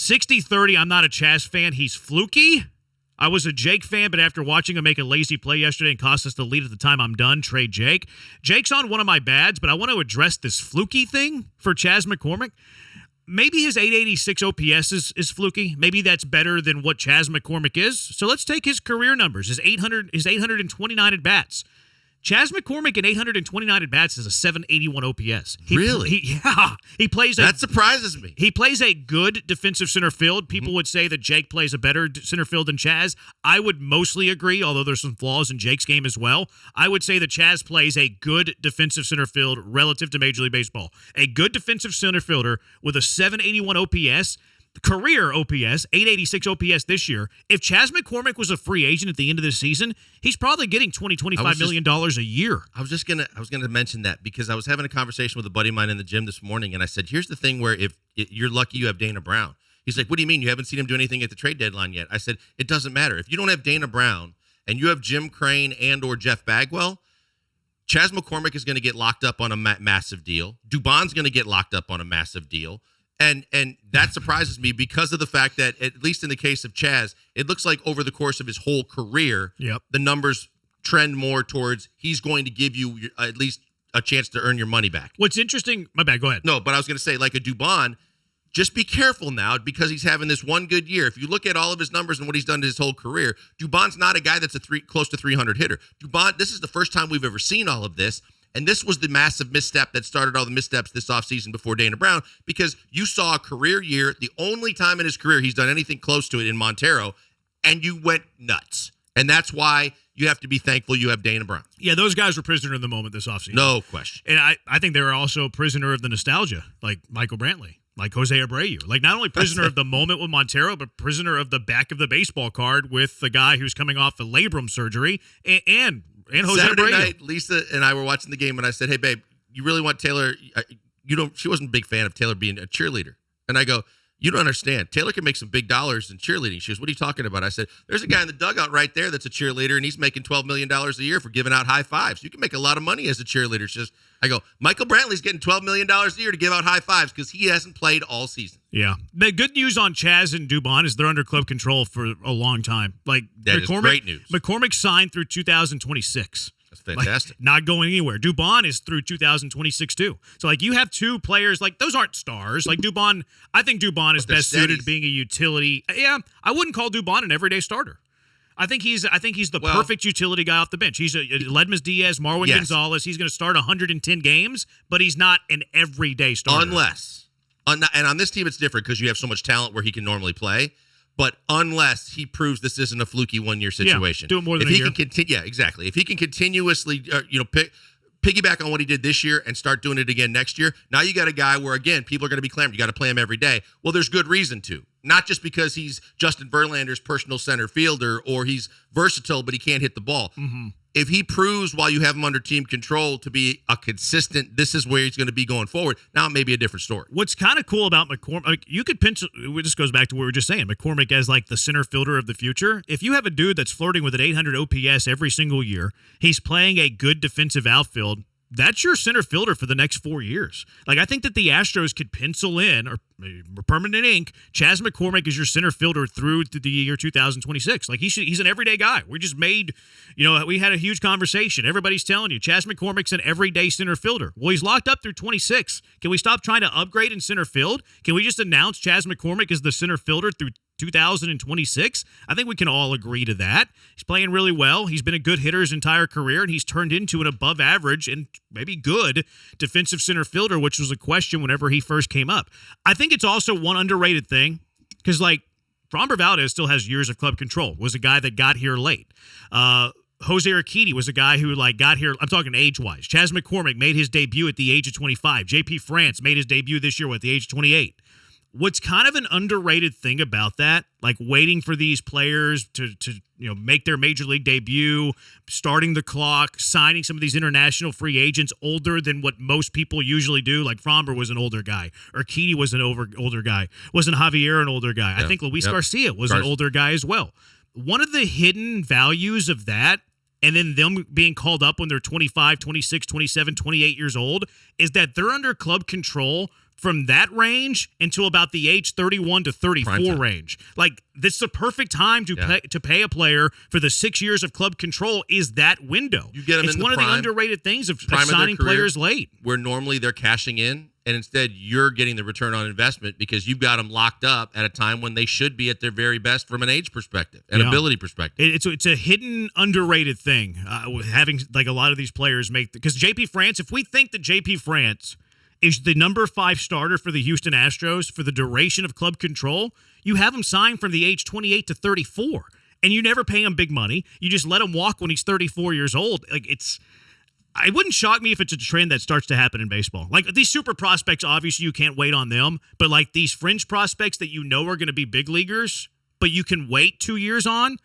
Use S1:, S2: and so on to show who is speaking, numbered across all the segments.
S1: 60-30, I'm not a Chaz fan. He's fluky. I was a Jake fan, but after watching him make a lazy play yesterday and cost us the lead at the time, I'm done. Trade Jake. Jake's on one of my bads, but I want to address this fluky thing for Chaz McCormick. Maybe his 886 OPS is fluky. Maybe that's better than what Chaz McCormick is. So let's take his career numbers. His 829 at-bats. Chaz McCormick in 829 at-bats is a 781 OPS.
S2: Really?
S1: He plays
S2: that surprises me.
S1: He plays a good defensive center field. People would say that Jake plays a better center field than Chaz. I would mostly agree, although there's some flaws in Jake's game as well. I would say that Chaz plays a good defensive center field relative to Major League Baseball. A good defensive center fielder with a 781 OPS, career OPS, 886 OPS this year. If Chaz McCormick was a free agent at the end of the season, he's probably getting $25 million a year.
S2: I was gonna mention that because I was having a conversation with a buddy of mine in the gym this morning, and I said, here's the thing where if you're lucky you have Dana Brown. He's like, what do you mean? You haven't seen him do anything at the trade deadline yet? I said, it doesn't matter. If you don't have Dana Brown and you have Jim Crane and or Jeff Bagwell, Chaz McCormick is going to get locked up on a massive deal. Dubon's going to get locked up on a massive deal. And that surprises me because of the fact that, at least in the case of Chaz, it looks like over the course of his whole career, the numbers trend more towards he's going to give you at least a chance to earn your money back.
S1: What's interesting, my bad, go ahead.
S2: No, but I was going to say, like a Dubon, just be careful now because he's having this one good year. If you look at all of his numbers and what he's done to his whole career, Dubon's not a guy that's close to 300 hitter. Dubon, this is the first time we've ever seen all of this. And this was the massive misstep that started all the missteps this offseason before Dana Brown, because you saw a career year, the only time in his career he's done anything close to it in Montero, and you went nuts. And that's why you have to be thankful you have Dana Brown.
S1: Yeah, those guys were prisoner of the moment this offseason.
S2: No question.
S1: And I think they were also prisoner of the nostalgia, like Michael Brantley, like Jose Abreu. Like not only prisoner of the moment with Montero, but prisoner of the back of the baseball card with the guy who's coming off a labrum surgery and Jose
S2: Saturday
S1: Abreu.
S2: night, Lisa and I were watching the game, and I said, hey, babe, you really want Taylor? She wasn't a big fan of Taylor being a cheerleader. And I go, you don't understand. Taylor can make some big dollars in cheerleading. She goes, what are you talking about? I said, there's a guy in the dugout right there that's a cheerleader, and he's making $12 million a year for giving out high fives. You can make a lot of money as a cheerleader. She says, I go, Michael Brantley's getting $12 million a year to give out high fives because he hasn't played all season.
S1: Yeah. The good news on Chaz and Dubon is they're under club control for a long time. Like
S2: that is great news.
S1: McCormick signed through 2026.
S2: That's fantastic.
S1: Like, not going anywhere. Dubon is through 2026 too. So like you have two players, like those aren't stars. Like Dubon, I think Dubon is best suited to being a utility. Yeah, I wouldn't call Dubon an everyday starter. I think he's the perfect utility guy off the bench. He's a Ledmus Diaz, Marwin Gonzalez. He's going to start 110 games, but he's not an everyday starter.
S2: And on this team it's different because you have so much talent where he can normally play. But unless he proves this isn't a fluky one-year situation.
S1: Do it more than a year.
S2: Exactly. If he can continuously, piggyback on what he did this year and start doing it again next year, now you got a guy where, again, people are going to be clamoring, you got to play him every day. Well, there's good reason to. Not just because he's Justin Verlander's personal center fielder or he's versatile, but he can't hit the ball. Mm-hmm. If he proves while you have him under team control to be a consistent, this is where he's going to be going forward, now it may be a different story.
S1: What's kind of cool about McCormick, you could pencil, this goes back to what we were just saying, McCormick as like the center fielder of the future. If you have a dude that's flirting with an 800 OPS every single year, he's playing a good defensive outfield, that's your center fielder for the next 4 years. Like, I think that the Astros could pencil in, or permanent ink, Chaz McCormick is your center fielder through to the year 2026. Like, he's an everyday guy. We just made, we had a huge conversation. Everybody's telling you, Chaz McCormick's an everyday center fielder. Well, he's locked up through 26. Can we stop trying to upgrade in center field? Can we just announce Chaz McCormick is the center fielder through 2026? I think we can all agree to that. He's playing really well. He's been a good hitter his entire career, and he's turned into an above average and maybe good defensive center fielder, which was a question whenever he first came up. I think it's also one underrated thing because, like, Framber Valdez still has years of club control, was a guy that got here late. Jose Urquidy was a guy who got here, I'm talking age-wise. Chaz McCormick made his debut at the age of 25. JP France made his debut this year at the age of 28. What's kind of an underrated thing about that, like waiting for these players to make their major league debut, starting the clock, signing some of these international free agents older than what most people usually do. Like Framber was an older guy, Urquidy was an older guy. Wasn't Javier an older guy? I think Luis Garcia was an older guy as well. One of the hidden values of that, and then them being called up when they're 25, 26, 27, 28 years old, is that they're under club control from that range until about the age 31 to 34 range. Like, this is the perfect time to pay a player for the 6 years of club control is that window.
S2: You get them
S1: it's
S2: in the
S1: one
S2: prime,
S1: of the underrated things of
S2: prime
S1: signing
S2: of their career,
S1: players late.
S2: Where normally they're cashing in, and instead you're getting the return on investment because you've got them locked up at a time when they should be at their very best from an age perspective and ability perspective.
S1: It's a hidden, underrated thing, having like a lot of these players make, because JP France, if we think that JP France is the number 5 starter for the Houston Astros for the duration of club control, you have him signed from the age 28 to 34, and you never pay him big money. You just let him walk when he's 34 years old. Like, it wouldn't shock me if it's a trend that starts to happen in baseball. Like, these super prospects, obviously you can't wait on them, but like these fringe prospects that you know are going to be big leaguers, but you can wait 2 years on,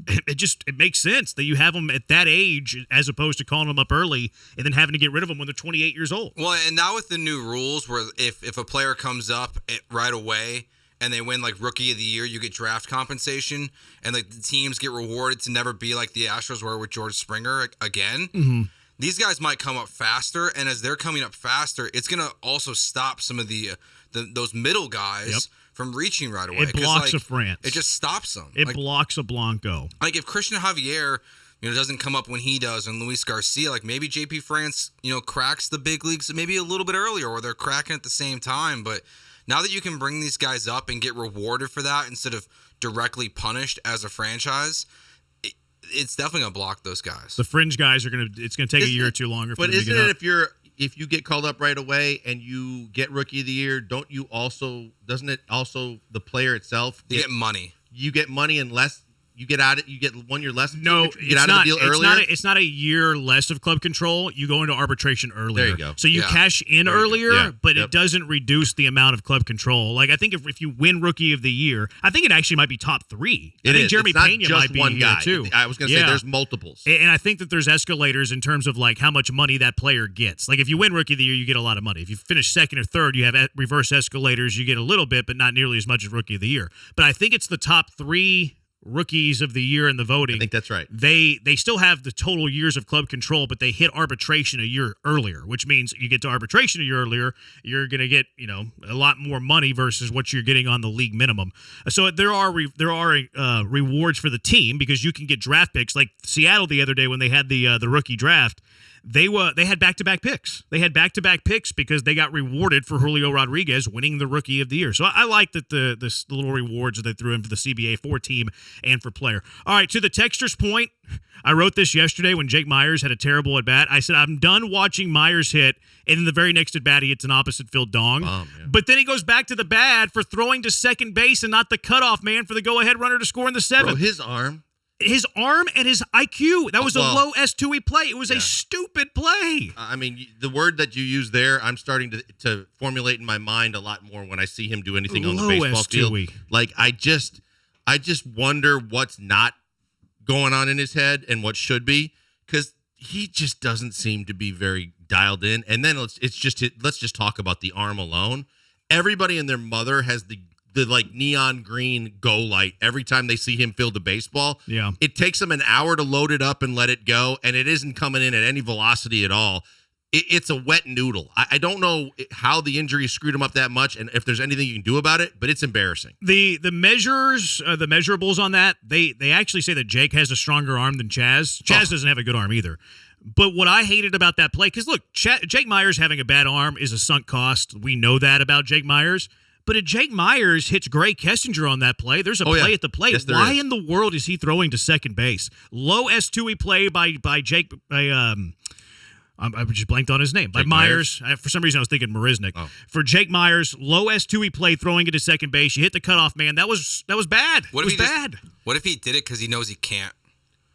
S1: it makes sense that you have them at that age as opposed to calling them up early and then having to get rid of them when they're 28 years old.
S3: Well, and now with the new rules where if a player comes up right away and they win like Rookie of the Year, you get draft compensation, and like the teams get rewarded to never be like the Astros were with George Springer again. Mm-hmm. These guys might come up faster, and as they're coming up faster, it's going to also stop some of those middle guys from reaching right away.
S1: It blocks a France.
S3: It just stops them.
S1: It blocks a Blanco.
S3: Like, if Christian Javier, doesn't come up when he does, and Luis Garcia, like maybe JP France, cracks the big leagues maybe a little bit earlier, or they're cracking at the same time. But now that you can bring these guys up and get rewarded for that instead of directly punished as a franchise, it's definitely gonna block those guys.
S1: The fringe guys it's gonna take a year or two longer.
S2: But isn't it if you get called up right away and you get Rookie of the Year, doesn't it also the player itself
S3: get money?
S2: You get money and less. You get 1 year less.
S1: No,
S2: you get out of the deal earlier.
S1: It's not a year less of club control. You go into arbitration earlier.
S2: There you go.
S1: So you cash in earlier, but it doesn't reduce the amount of club control. Like, I think if you win Rookie of the Year, I think it actually might be top 3. I think Jeremy Pena might be
S2: one guy.
S1: here too.
S2: I was going to say there's multiples,
S1: and I think that there's escalators in terms of like how much money that player gets. Like, if you win Rookie of the Year, you get a lot of money. If you finish second or third, you have reverse escalators. You get a little bit, but not nearly as much as Rookie of the Year. But I think it's the top 3 rookies of the year in the voting.
S2: I think that's right.
S1: They still have the total years of club control, but they hit arbitration a year earlier, which means you get to arbitration a year earlier, you're going to get, a lot more money versus what you're getting on the league minimum. So there are rewards for the team because you can get draft picks. Like Seattle the other day when they had the rookie draft, they had back-to-back picks. They had back-to-back picks because they got rewarded for Julio Rodriguez winning the Rookie of the Year. So I like that the little rewards that they threw in for the CBA for team and for player. All right, to the texter's point, I wrote this yesterday when Jake Meyers had a terrible at-bat. I said, I'm done watching Meyers hit, and then the very next at-bat, he hits an opposite field dong. But then he goes back to the bad for throwing to second base and not the cutoff man for the go-ahead runner to score in the 7th.
S2: Bro, his arm
S1: and his IQ. That was a low S2E play. It was a stupid play.
S2: I mean, the word that you use there, I'm starting to formulate in my mind a lot more when I see him do anything on the baseball field. Like, I just wonder what's not going on in his head and what should be, because he just doesn't seem to be very dialed in. And then let's just talk about the arm alone. Everybody and their mother has the like neon green go light every time they see him field a baseball.
S1: Yeah.
S2: It takes them an hour to load it up and let it go, and it isn't coming in at any velocity at all. It's a wet noodle. I don't know how the injury screwed him up that much and if there's anything you can do about it, but it's embarrassing.
S1: The measures, the measurables on that, they actually say that Jake has a stronger arm than Chaz. Chaz doesn't have a good arm either. But what I hated about that play, because look, Jake Meyers having a bad arm is a sunk cost. We know that about Jake Meyers. But if Jake Meyers hits Gray Kessinger on that play, there's a play at the plate.
S2: Yes,
S1: why in the world is he throwing to second base? Low S2E play by Jake. I just blanked on his name. By Meyers. For some reason, I was thinking Marisnik. For Jake Meyers, low S2E play throwing it to second base. You hit the cutoff man. That was bad. What
S3: if he did it because he knows he can't?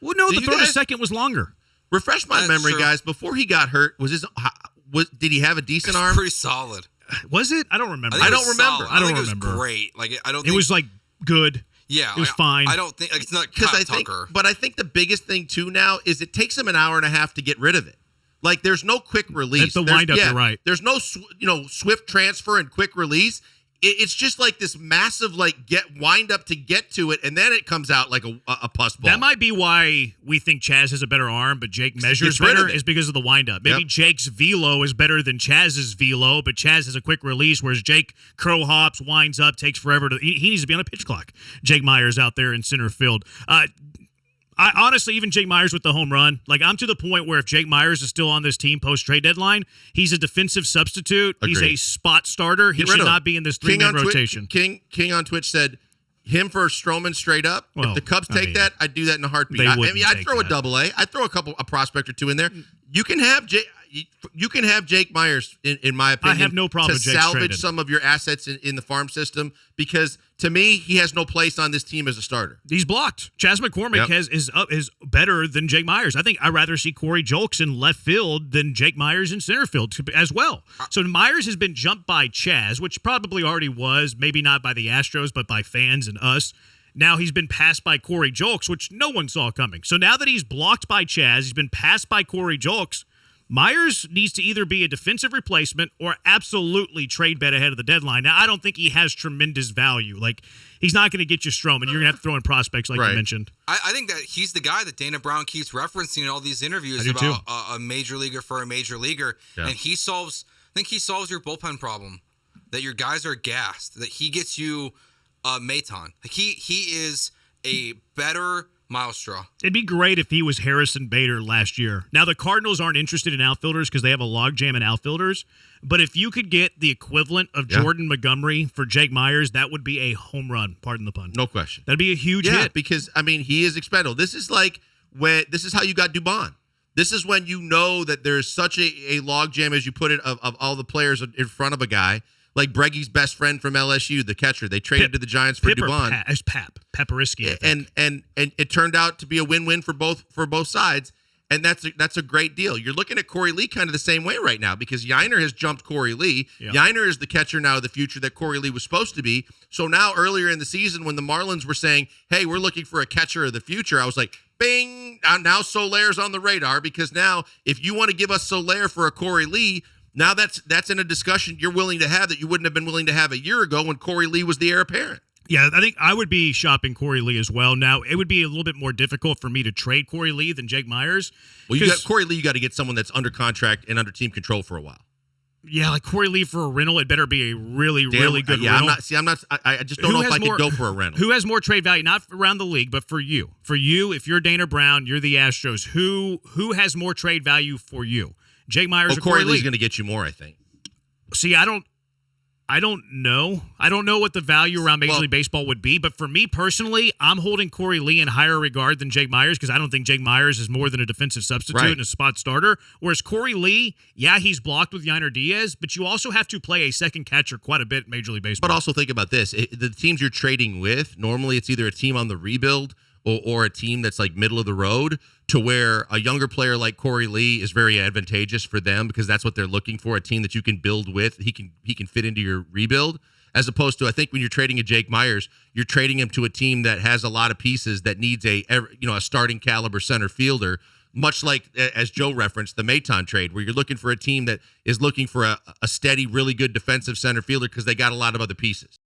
S1: Well, no, the throw to second was longer.
S2: Refresh my memory, guys. Before he got hurt, did he have a decent arm?
S3: Pretty solid.
S1: Was it? I don't remember.
S3: I don't
S1: remember.
S3: It was great. Like, I don't think
S1: it was like good.
S3: Yeah,
S1: it was fine.
S3: I don't think it's not Kyle Tucker.
S2: But I think the biggest thing too now is it takes him an hour and a half to get rid of it. Like, there's no quick release.
S1: That's the windup. You're right.
S2: There's no swift transfer and quick release. it's just like this massive wind up to get to it, and then it comes out like a pus ball.
S1: That might be why we think Chaz has a better arm, but Jake measures
S2: rid of
S1: better
S2: it.
S1: is because of the windup. Maybe Jake's velo is better than Chaz's velo, but Chaz has a quick release, whereas Jake crow hops, winds up, takes forever to. He needs to be on a pitch clock. Jake Meyers out there in center field. I honestly, even Jake Meyers with the home run, like I'm to the point where if Jake Meyers is still on this team post-trade deadline, he's a defensive substitute.
S2: Agreed.
S1: He's a spot starter. He should not be in this three-man rotation.
S2: King on Twitch said him for Stroman straight up.
S1: Well,
S2: if the Cubs take that, I'd do that in a heartbeat.
S1: They
S2: I'd
S1: wouldn't
S2: throw
S1: take
S2: a double A. I'd throw a prospect or two in there. You can have Jake Meyers, in my opinion.
S1: I have no problem
S2: to
S1: with Jake
S2: salvage
S1: traded.
S2: some of your assets in the farm system because to me he has no place on this team as a starter.
S1: He's blocked. Chaz McCormick is better than Jake Meyers. I think I'd rather see Corey Julks in left field than Jake Meyers in center field as well. So Meyers has been jumped by Chaz, which probably already was, maybe not by the Astros, but by fans and us. Now he's been passed by Corey Julks, which no one saw coming. So now that he's blocked by Chaz, he's been passed by Corey Julks, Meyers needs to either be a defensive replacement or absolutely trade bet ahead of the deadline. Now, I don't think he has tremendous value. Like, he's not going to get you Stroman. You're going to have to throw in prospects like you mentioned.
S3: I think that he's the guy that Dana Brown keeps referencing in all these interviews about a major leaguer for a major leaguer. Yeah. And he solves your bullpen problem, that your guys are gassed, that he gets you Maton. Like he is a better Maelstrom.
S1: It'd be great if he was Harrison Bader last year. Now, the Cardinals aren't interested in outfielders because they have a logjam in outfielders. But if you could get the equivalent of Jordan Montgomery for Jake Meyers, that would be a home run. Pardon the pun.
S2: No question.
S1: That'd be a huge hit.
S2: Because, I mean, he is expendable. This is how you got Dubon. This is when you know that there's such a logjam, as you put it, of all the players in front of a guy. Like Breggy's best friend from LSU, the catcher. They traded to the Giants for Dubon.
S1: It's Paperiski.
S2: And it turned out to be a win-win for both sides. And that's a great deal. You're looking at Corey Lee kind of the same way right now because Yiner has jumped Corey Lee. Yep. Yiner is the catcher now of the future that Corey Lee was supposed to be. So now earlier in the season when the Marlins were saying, hey, we're looking for a catcher of the future, I was like, bing, now Solaire's on the radar because now if you want to give us Solaire for a Corey Lee, now that's in a discussion you're willing to have that you wouldn't have been willing to have a year ago when Corey Lee was the heir apparent.
S1: Yeah, I think I would be shopping Corey Lee as well. Now, it would be a little bit more difficult for me to trade Corey Lee than Jake Meyers.
S2: Well, you got Corey Lee, you got to get someone that's under contract and under team control for a while.
S1: Yeah, like Corey Lee for a rental, it better be a really good rental.
S2: I just don't know if I could go for a rental.
S1: Who has more trade value? Not around the league, but for you. For you, if you're Dana Brown, you're the Astros. Who has more trade value for you? Jake Meyers or Corey Lee?
S2: Corey Lee's going to get you more, I think.
S1: See, I don't know. I don't know what the value around Major League Baseball would be, but for me personally, I'm holding Corey Lee in higher regard than Jake Meyers because I don't think Jake Meyers is more than a defensive substitute and a spot starter. Whereas Corey Lee, he's blocked with Yiner Diaz, but you also have to play a second catcher quite a bit in Major League Baseball.
S2: But also think about this. The teams you're trading with, normally it's either a team on the rebuild or a team that's like middle of the road to where a younger player like Corey Lee is very advantageous for them because that's what they're looking for, a team that you can build with. He can fit into your rebuild as opposed to, I think when you're trading a Jake Meyers, you're trading him to a team that has a lot of pieces that needs a starting caliber center fielder, much like, as Joe referenced, the Maton trade, where you're looking for a team that is looking for a steady, really good defensive center fielder because they got a lot of other pieces.